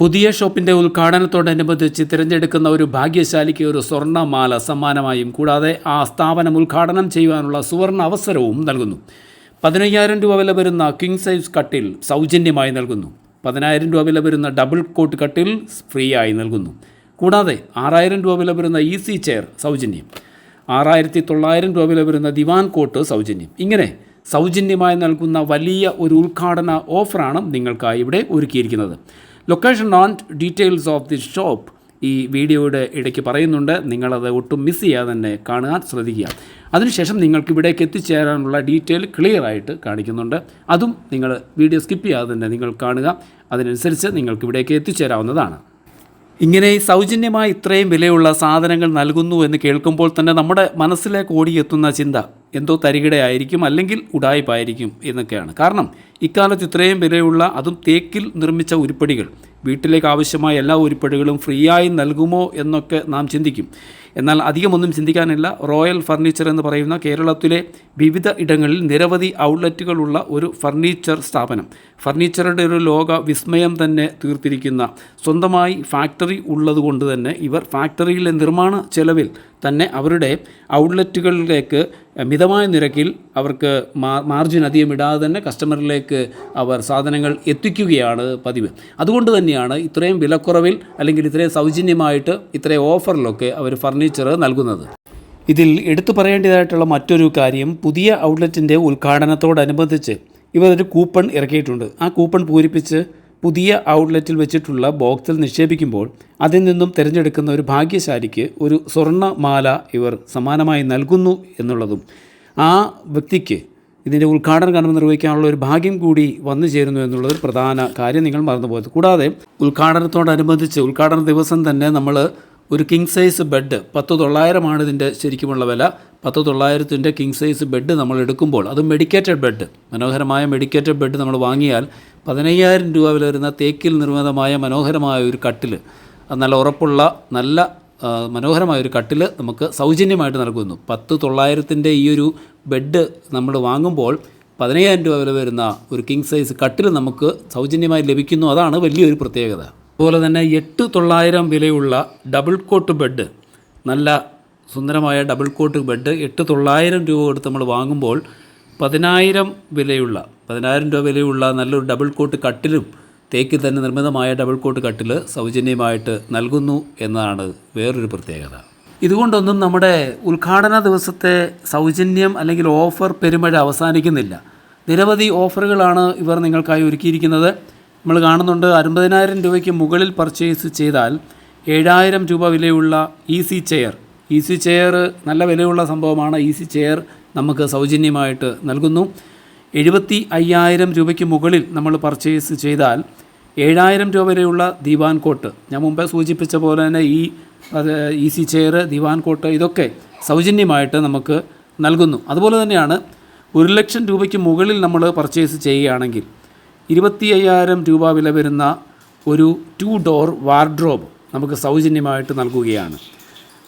പുതിയ ഷോപ്പിൻ്റെ ഉദ്ഘാടനത്തോടനുബന്ധിച്ച് തിരഞ്ഞെടുക്കുന്ന ഒരു ഭാഗ്യശാലിക്ക് ഒരു സ്വർണ്ണമാല സമ്മാനമായും കൂടാതെ ആ സ്ഥാപനം ഉദ്ഘാടനം ചെയ്യുവാനുള്ള സുവർണ അവസരവും നൽകുന്നു. 15,000 രൂപ വില വരുന്ന കിങ് സൈസ് കട്ടിൽ സൗജന്യമായി നൽകുന്നു. 10,000 രൂപ വില വരുന്ന ഡബിൾ കോട്ട് കട്ടിൽ ഫ്രീ ആയി നൽകുന്നു. കൂടാതെ 6,000 രൂപ വില വരുന്ന ഈസി ചെയർ സൗജന്യം, 6,900 രൂപ വില വരുന്ന ദിവാൻ കോട്ട് സൗജന്യം. ഇങ്ങനെ സൗജന്യമായി നൽകുന്ന വലിയ ഒരു ഉദ്ഘാടന ഓഫറാണ് നിങ്ങൾക്കായി ഇവിടെ ഒരുക്കിയിരിക്കുന്നത്. Location and details of the shop ഈ വീഡിയോയുടെ ഇടയ്ക്ക് പറയുന്നുണ്ട്. നിങ്ങളത് ഒട്ടും മിസ് ചെയ്യാതെ തന്നെ കാണാൻ ശ്രദ്ധിക്കുക. അതിനുശേഷം നിങ്ങൾക്ക് ഇവിടേക്ക് എത്തിച്ചേരാനുള്ള ഡീറ്റെയിൽ ക്ലിയർ ആയിട്ട് കാണിക്കുന്നുണ്ട്. അതും നിങ്ങൾ വീഡിയോ സ്കിപ്പ് ചെയ്യാതെ തന്നെ നിങ്ങൾ കാണുക. അതിനനുസരിച്ച് നിങ്ങൾക്ക് ഇവിടേക്ക് എത്തിച്ചേരാവുന്നതാണ്. ഇങ്ങനെ സൗജന്യമായി ഇത്രയും വിലയുള്ള സാധനങ്ങൾ നൽകുന്നു എന്ന് കേൾക്കുമ്പോൾ തന്നെ നമ്മുടെ മനസ്സിലേക്ക് ഓടിയെത്തുന്ന ചിന്ത എന്തോ തരികിടയായിരിക്കും, അല്ലെങ്കിൽ ഉഡായിപ്പായിരിക്കും എന്നൊക്കെയാണ്. കാരണം ഇക്കാലത്ത് ഇത്രയും വിലയുള്ള, അതും തേക്കിൽ നിർമ്മിച്ച ഉരുപ്പടികൾ, വീട്ടിലേക്ക് ആവശ്യമായ എല്ലാ ഉരുപ്പടികളും ഫ്രീ ആയി നൽകുമോ എന്നൊക്കെ നാം ചിന്തിക്കും. എന്നാൽ അധികമൊന്നും ചിന്തിക്കാനില്ല. റോയൽ ഫർണിച്ചർ എന്ന് പറയുന്ന കേരളത്തിലെ വിവിധ ഇടങ്ങളിൽ നിരവധി ഔട്ട്ലെറ്റുകളുള്ള ഒരു ഫർണിച്ചർ സ്ഥാപനം, ഫർണിച്ചറുടെ ഒരു ലോക വിസ്മയം തന്നെ തീർത്തിരിക്കുന്ന, സ്വന്തമായി ഫാക്ടറി ഉള്ളതുകൊണ്ട് തന്നെ ഇവർ ഫാക്ടറിയിലെ നിർമ്മാണ ചെലവിൽ തന്നെ അവരുടെ ഔട്ട്ലെറ്റുകളിലേക്ക് മിതമായ നിരക്കിൽ അവർക്ക് മാർജിൻ അധികം ഇടാതെ തന്നെ കസ്റ്റമറിലേക്ക് അവർ സാധനങ്ങൾ എത്തിക്കുകയാണ് പതിവ്. അതുകൊണ്ട് തന്നെയാണ് ഇത്രയും വിലക്കുറവിൽ അല്ലെങ്കിൽ ഇത്രയും സൗജന്യമായിട്ട് ഇത്രയും ഓഫറിലൊക്കെ അവർ ഫർണിച്ചർ നൽകുന്നത്. ഇതിൽ എടുത്തു പറയേണ്ടതായിട്ടുള്ള മറ്റൊരു കാര്യം, പുതിയ ഔട്ട്ലെറ്റിൻ്റെ ഉദ്ഘാടനത്തോടനുബന്ധിച്ച് ഇവർ ഒരു കൂപ്പൺ ഇറക്കിയിട്ടുണ്ട്. ആ കൂപ്പൺ പൂരിപ്പിച്ച് പുതിയ ഔട്ട്ലെറ്റിൽ വെച്ചിട്ടുള്ള ബോക്സിൽ നിക്ഷേപിക്കുമ്പോൾ അതിൽ നിന്നും തിരഞ്ഞെടുക്കുന്ന ഒരു ഭാഗ്യശാലിക്ക് ഒരു സ്വർണ്ണമാല ഇവർ സമ്മാനമായി നൽകുന്നു എന്നുള്ളതും, ആ വ്യക്തിക്ക് ഇതിൻ്റെ ഉദ്ഘാടന കർമ്മം നിർവഹിക്കാനുള്ള ഒരു ഭാഗ്യം കൂടി വന്നു ചേരുന്നു എന്നുള്ളത് പ്രധാന കാര്യം നിങ്ങൾ മറന്നുപോയത്. കൂടാതെ ഉദ്ഘാടനത്തോടനുബന്ധിച്ച് ഉദ്ഘാടന ദിവസം തന്നെ നമ്മൾ ഒരു കിങ് സൈസ് ബെഡ് 10,900 ഇതിൻ്റെ ശരിക്കുമുള്ള വില. 10,900 കിങ് സൈസ് ബെഡ് നമ്മൾ എടുക്കുമ്പോൾ, അത് മെഡിക്കേറ്റഡ് ബെഡ്, മനോഹരമായ മെഡിക്കേറ്റഡ് ബെഡ് നമ്മൾ വാങ്ങിയാൽ 15,000 രൂപ വില വരുന്ന തേക്കിൽ നിർമ്മിതമായ മനോഹരമായ ഒരു കട്ടിൽ, നല്ല ഉറപ്പുള്ള നല്ല മനോഹരമായ ഒരു കട്ടിൽ നമുക്ക് സൗജന്യമായിട്ട് നൽകുന്നു. 10,900 ഈ ഒരു ബെഡ് നമ്മൾ വാങ്ങുമ്പോൾ 15,000 രൂപ വില വരുന്ന ഒരു കിങ് സൈസ് കട്ടിൽ നമുക്ക് സൗജന്യമായി ലഭിക്കുന്നു. അതാണ് വലിയൊരു പ്രത്യേകത. അതുപോലെ തന്നെ 8,900 വിലയുള്ള ഡബിൾ കോട്ട് ബെഡ്, നല്ല സുന്ദരമായ ഡബിൾ കോട്ട് ബെഡ് 8,900 രൂപ കൊടുത്ത് നമ്മൾ വാങ്ങുമ്പോൾ 10,000 രൂപ വിലയുള്ള നല്ലൊരു ഡബിൾ കോട്ട് കട്ടിലും തേക്കിൽ തന്നെ നിർമ്മിതമായ ഡബിൾ കോട്ട് കട്ടിൽ സൗജന്യമായിട്ട് നൽകുന്നു എന്നതാണ് വേറൊരു പ്രത്യേകത. ഇതുകൊണ്ടൊന്നും നമ്മുടെ ഉദ്ഘാടന ദിവസത്തെ സൗജന്യം അല്ലെങ്കിൽ ഓഫർ പെരുമഴ അവസാനിക്കുന്നില്ല. നിരവധി ഓഫറുകളാണ് ഇവർ നിങ്ങൾക്കായി ഒരുക്കിയിരിക്കുന്നത്. നമ്മൾ കാണുന്നുണ്ട്, 60,000 രൂപയ്ക്ക് മുകളിൽ പർച്ചേസ് ചെയ്താൽ 7,000 രൂപ വിലയുള്ള ഈസി ചെയർ നല്ല വിലയുള്ള സംഭവമാണ്. ഈസി ചെയർ നമുക്ക് സൗജന്യമായിട്ട് നൽകുന്നു. 75,000 രൂപയ്ക്ക് മുകളിൽ നമ്മൾ പർച്ചേസ് ചെയ്താൽ 7,000 രൂപ വിലയുള്ള ദിവാൻ കോട്ട്, ഞാൻ മുമ്പേ സൂചിപ്പിച്ച പോലെ തന്നെ ഈ ഈസി ചെയർ, ദിവാൻ കോട്ട് ഇതൊക്കെ സൗജന്യമായിട്ട് നമുക്ക് നൽകുന്നു. അതുപോലെ തന്നെയാണ് 1,00,000 രൂപയ്ക്ക് മുകളിൽ നമ്മൾ പർച്ചേസ് ചെയ്യുകയാണെങ്കിൽ 25,000 രൂപ വില വരുന്ന ഒരു 2 ഡോർ വാർഡ്രോബ് നമുക്ക് സൗജന്യമായിട്ട് നൽകുകയാണ്.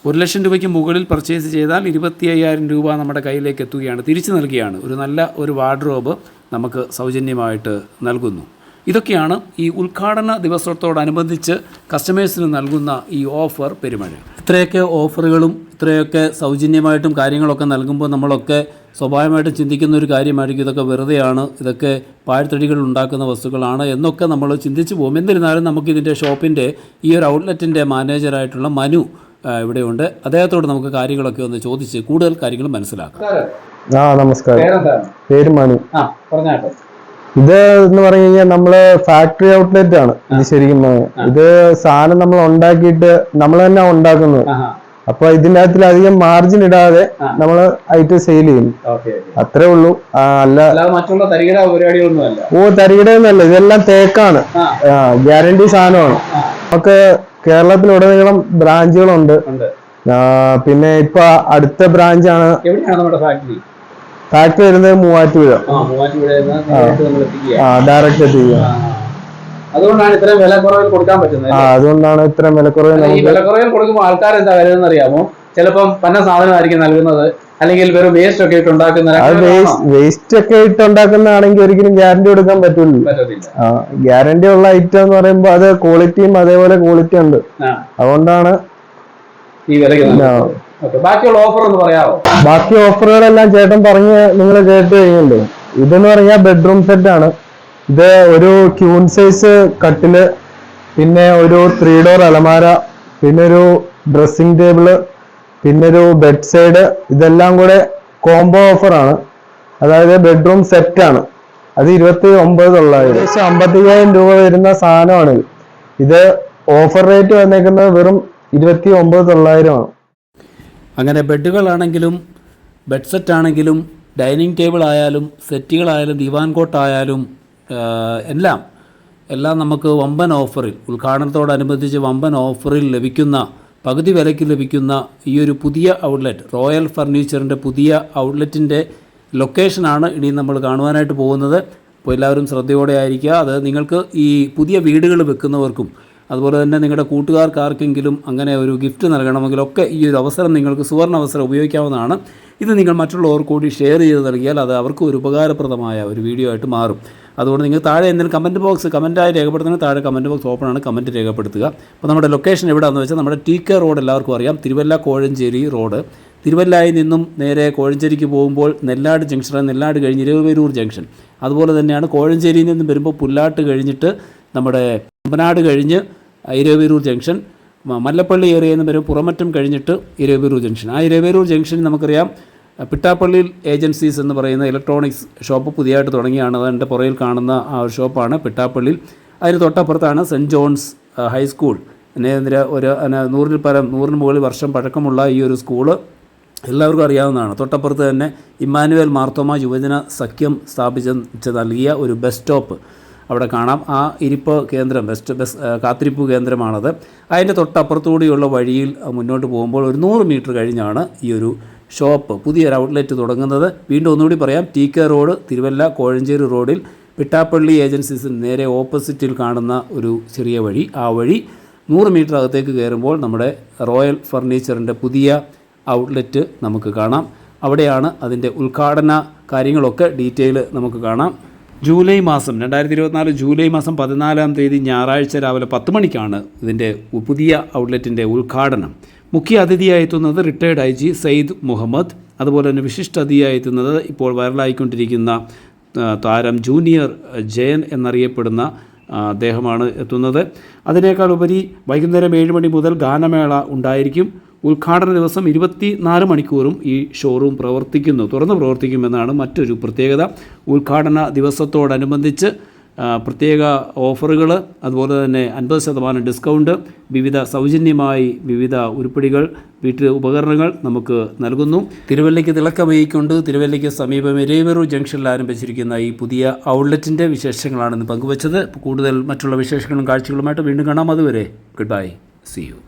1,00,000 രൂപയ്ക്ക് മുകളിൽ പർച്ചേസ് ചെയ്താൽ 25,000 രൂപ നമ്മുടെ കയ്യിലേക്ക് എത്തുകയാണ്, തിരിച്ചു നൽകുകയാണ്. ഒരു നല്ല ഒരു വാർഡ്രോബ് നമുക്ക് സൗജന്യമായിട്ട് നൽകുന്നു. ഇതൊക്കെയാണ് ഈ ഉദ്ഘാടന ദിവസത്തോടനുബന്ധിച്ച് കസ്റ്റമേഴ്സിന് നൽകുന്ന ഈ ഓഫർ പെരുമഴ. ഇത്രയൊക്കെ ഓഫറുകളും ഇത്രയൊക്കെ സൗജന്യമായിട്ടും കാര്യങ്ങളൊക്കെ നൽകുമ്പോൾ നമ്മളൊക്കെ സ്വാഭാവികമായിട്ടും ചിന്തിക്കുന്ന ഒരു കാര്യമായിരിക്കും, ഇതൊക്കെ വെറുതെയാണ്, ഇതൊക്കെ പാഴ്ത്തടികൾ ഉണ്ടാക്കുന്ന വസ്തുക്കളാണ് എന്നൊക്കെ നമ്മൾ ചിന്തിച്ചു പോകും. എന്നിരുന്നാലും നമുക്കിതിൻ്റെ ഷോപ്പിൻ്റെ ഈ ഒരു ഔട്ട്ലെറ്റിൻ്റെ മാനേജറായിട്ടുള്ള മനു ഇവിടെയുണ്ട്. അദ്ദേഹത്തോട് നമുക്ക് കാര്യങ്ങളൊക്കെ ഒന്ന് ചോദിച്ച് കൂടുതൽ കാര്യങ്ങൾ മനസ്സിലാക്കാം. നമസ്കാരം, പേര് മനു. ഇത് എന്ന് പറഞ്ഞു കഴിഞ്ഞാൽ നമ്മള് ഫാക്ടറി ഔട്ട്ലെറ്റ് ആണ് ഇത്. ശരിക്കും ഇത് സാധനം നമ്മൾ ഉണ്ടാക്കിയിട്ട് നമ്മൾ തന്നെ ഉണ്ടാക്കുന്നത്. അപ്പൊ ഇതിന്റെ അകത്തിൽ അധികം മാർജിൻ ഇടാതെ നമ്മള് ഐറ്റം സെയിൽ ചെയ്യും, അത്രേ ഉള്ളൂ. അല്ല തരികിടയൊന്നുമല്ല, ഇതെല്ലാം തേക്കാണ്, ഗ്യാരണ്ടി സാധനമാണ്. നമുക്ക് കേരളത്തിലുടനീളം ബ്രാഞ്ചുകളുണ്ട്. പിന്നെ ഇപ്പൊ അടുത്ത ബ്രാഞ്ചാണ് ഫാക്ടറി വരുന്നത് മൂവാറ്റുപുഴ, ഡയറക്റ്റ് എത്തിക്കുക. അതുകൊണ്ടാണ് ഇത്രയും വിലക്കുറവിൽ കൊടുക്കാൻ പറ്റുന്നത്. അതുകൊണ്ടാണ് ഇത്രയും വിലക്കുറവിൽ. ഈ വിലക്കുറവിൽ കൊടുക്കുമ്പോൾ ആൾക്കാർ എന്താ കരുതുന്നത് അറിയാമോ? ചിലപ്പം പന്ന സാധനമായിരിക്കും നൽകുന്നത്, അല്ലെങ്കിൽ വെറും വേസ്റ്റ് ഒക്കെ ഇട്ട് ഉണ്ടാക്കുന്ന അത് വേസ്റ്റ് ഒക്കെ ഇട്ട് ഉണ്ടാക്കുന്നതാണെങ്കിൽ ഒരിക്കലും ഗ്യാരണ്ടി കൊടുക്കാൻ പറ്റില്ല. ഗ്യാരണ്ടി ഉള്ള ഐറ്റം എന്ന് പറയുമ്പോൾ അത് ക്വാളിറ്റിയും അതേപോലെ ക്വാളിറ്റി ഉണ്ട്. അതുകൊണ്ടാണ് ഈ വിലയ്ക്ക്. ബാക്കിയുള്ള ഓഫർ ഒന്ന് പറയാമോ? ബാക്കി ഓഫറുകളെല്ലാം ചേട്ടൻ പറഞ്ഞ് നിങ്ങൾ കേട്ട് കഴിഞ്ഞല്ലോ. ഇതെന്ന് പറഞ്ഞാൽ ബെഡ്റൂം സെറ്റ് ആണ്. ഇത് ഒരു ക്യൂൺ സൈസ് കട്ടില്, പിന്നെ ഒരു 3 ഡോർ അലമാര, പിന്നെ ഒരു ഡ്രസ്സിംഗ് ടേബിള്, പിന്നെ ഒരു ബെഡ് സൈഡ്, ഇതെല്ലാം കൂടെ കോംബോ ഓഫറാണ്. അതായത് ബെഡ്റൂം സെറ്റ് ആണ്. അത് 29,900, ഏകദേശം 55,000 രൂപ വരുന്ന സാധനമാണ്. ഇത് ഓഫർ റേറ്റ് വന്നേക്കുന്നത് വെറും 29,900 ആണ്. അങ്ങനെ ബെഡുകളാണെങ്കിലും ബെഡ് സെറ്റ് ആണെങ്കിലും ഡൈനിങ് ടേബിൾ ആയാലും സെറ്റുകളായാലും ദിവാൻ കോട്ടായാലും എല്ലാം നമുക്ക് വമ്പൻ ഓഫറിൽ, ഉദ്ഘാടനത്തോടനുബന്ധിച്ച് വമ്പൻ ഓഫറിൽ ലഭിക്കുന്ന, പകുതി വിലയ്ക്ക് ലഭിക്കുന്ന ഈ ഒരു പുതിയ ഔട്ട്ലെറ്റ്, റോയൽ ഫർണിച്ചറിൻ്റെ പുതിയ ഔട്ട്ലെറ്റിൻ്റെ ലൊക്കേഷനാണ് ഇനി നമ്മൾ കാണുവാനായിട്ട് പോകുന്നത്. അപ്പോൾ എല്ലാവരും ശ്രദ്ധയോടെ ആയിരിക്കുക. അത് നിങ്ങൾക്ക് ഈ പുതിയ വീടുകൾ വെക്കുന്നവർക്കും അതുപോലെ തന്നെ നിങ്ങളുടെ കൂട്ടുകാർക്കാർക്കെങ്കിലും അങ്ങനെ ഒരു ഗിഫ്റ്റ് നൽകണമെങ്കിലൊക്കെ ഈ ഒരു അവസരം നിങ്ങൾക്ക് സുവർണ്ണ അവസരം ഉപയോഗിക്കാവുന്നതാണ്. ഇത് നിങ്ങൾ മറ്റുള്ളവർ കൂടി ഷെയർ ചെയ്ത് നൽകിയാൽ അത് അവർക്ക് ഒരു ഉപകാരപ്രദമായ ഒരു വീഡിയോ ആയിട്ട് മാറും. അതുകൊണ്ട് നിങ്ങൾ താഴെ എന്തെങ്കിലും കമൻറ്റായി രേഖപ്പെടുത്തുന്നത്, താഴെ കമൻറ്റ് ബോക്സ് ഓപ്പൺ ആണ്, കമൻറ്റ് രേഖപ്പെടുത്തുക. അപ്പോൾ നമ്മുടെ ലൊക്കേഷൻ എവിടെയാണെന്ന് വെച്ചാൽ നമ്മുടെ TK റോഡ് എല്ലാവർക്കും അറിയാം, തിരുവല്ല കോഴഞ്ചേരി റോഡ്. തിരുവല്ലയിൽ നിന്നും നേരെ കോഴഞ്ചേരിക്ക് പോകുമ്പോൾ നെല്ലാട് ജംഗ്ഷൻ, നെല്ലാട് കഴിഞ്ഞ് ഇരവിപേരൂർ ജംഗ്ഷൻ, അതുപോലെ തന്നെയാണ് കോഴഞ്ചേരിയിൽ നിന്നും വരുമ്പോൾ പുല്ലാട്ട് കഴിഞ്ഞിട്ട് നമ്മുടെ കുമ്പനാട് കഴിഞ്ഞ് ഇരവിപേരൂർ ജംഗ്ഷൻ, മല്ലപ്പള്ളി ഏരിയയിൽ നിന്ന് വരും പുറമറ്റം കഴിഞ്ഞിട്ട് ഇരവിപേരൂർ ജംഗ്ഷൻ. ആ ഇരവിപേരൂർ ജംഗ്ഷനിൽ നമുക്കറിയാം പിട്ടാപ്പള്ളിയിൽ ഏജൻസീസ് എന്ന് പറയുന്ന ഇലക്ട്രോണിക്സ് ഷോപ്പ് പുതിയതായിട്ട് തുടങ്ങിയാണ്. അതിൻ്റെ പുറയിൽ കാണുന്ന ആ ഒരു ഷോപ്പാണ് പിട്ടാപ്പള്ളിയിൽ. അതിന് തൊട്ടപ്പുറത്താണ് സെൻറ്റ് ജോൺസ് ഹൈസ്കൂൾ. ഒരു 100 മുകളിൽ വർഷം പഴക്കമുള്ള ഈ ഒരു സ്കൂള് എല്ലാവർക്കും അറിയാവുന്നതാണ്. തൊട്ടപ്പുറത്ത് തന്നെ ഇമ്മാനുവേൽ മാർത്തോമ യുവജന സഖ്യം സ്ഥാപിച്ച് നൽകിയ ഒരു ബസ് സ്റ്റോപ്പ് അവിടെ കാണാം. ആ ഇരിപ്പ് കേന്ദ്രം, ബസ് കാത്തിരിപ്പ് കേന്ദ്രമാണത്. അതിൻ്റെ തൊട്ടപ്പുറത്തുകൂടിയുള്ള വഴിയിൽ മുന്നോട്ട് പോകുമ്പോൾ ഒരു 100 മീറ്റർ കഴിഞ്ഞാണ് ഈ ഒരു ഷോപ്പ്, പുതിയൊരു ഔട്ട്ലെറ്റ് തുടങ്ങുന്നത്. വീണ്ടും ഒന്നുകൂടി പറയാം, TK റോഡ്, തിരുവല്ല കോഴഞ്ചേരി റോഡിൽ പിട്ടാപ്പള്ളി ഏജൻസീസിന് നേരെ ഓപ്പോസിറ്റിൽ കാണുന്ന ഒരു ചെറിയ വഴി, ആ വഴി 100 മീറ്റർ അകത്തേക്ക് കയറുമ്പോൾ നമ്മുടെ റോയൽ ഫർണിച്ചറിൻ്റെ പുതിയ ഔട്ട്ലെറ്റ് നമുക്ക് കാണാം. അവിടെയാണ് അതിൻ്റെ ഉദ്ഘാടന കാര്യങ്ങളൊക്കെ ഡീറ്റെയിൽ നമുക്ക് കാണാം. ജൂലൈ മാസം 2024 ജൂലൈ മാസം 14-ാം തീയതി ഞായറാഴ്ച രാവിലെ 10 മണിക്കാണ് ഇതിൻ്റെ പുതിയ ഔട്ട്ലെറ്റിൻ്റെ ഉദ്ഘാടനം. മുഖ്യ അതിഥിയായി എത്തുന്നത് റിട്ടയർഡ് IG സയ്യിദ് മുഹമ്മദ്. അതുപോലെ തന്നെ വിശിഷ്ട അതിഥിയായി എത്തുന്നത് ഇപ്പോൾ വൈറലായിക്കൊണ്ടിരിക്കുന്ന താരം ജൂനിയർ ജയൻ എന്നറിയപ്പെടുന്ന അദ്ദേഹമാണ് എത്തുന്നത്. അതിനേക്കാൾ ഉപരി വൈകുന്നേരം 7 മണി മുതൽ ഗാനമേള ഉണ്ടായിരിക്കും. ഉദ്ഘാടന ദിവസം 24 മണിക്കൂറും ഈ ഷോറൂം തുറന്ന് പ്രവർത്തിക്കുമെന്നാണ് മറ്റൊരു പ്രത്യേകത. ഉദ്ഘാടന ദിവസത്തോടനുബന്ധിച്ച് പ്രത്യേക ഓഫറുകൾ, അതുപോലെ തന്നെ 50% ഡിസ്കൗണ്ട്, സൗജന്യമായി വിവിധ ഉരുപ്പടികൾ, വീട്ടു ഉപകരണങ്ങൾ നമുക്ക് നൽകുന്നു. തിരുവല്ലയ്ക്ക് തിളക്കമേയിക്കൊണ്ട് തിരുവല്ലയ്ക്ക് സമീപം ഇരവിപേരൂർ ജംഗ്ഷനിൽ ആരംഭിച്ചിരിക്കുന്ന ഈ പുതിയ ഔട്ട്ലെറ്റിൻ്റെ വിശേഷങ്ങളാണ് ഇന്ന് പങ്കുവച്ചത്. കൂടുതൽ മറ്റുള്ള വിശേഷങ്ങളും കാഴ്ചകളുമായിട്ട് വീണ്ടും കാണാം. അതുവരെ ഗുഡ് ബൈ, സീ യു.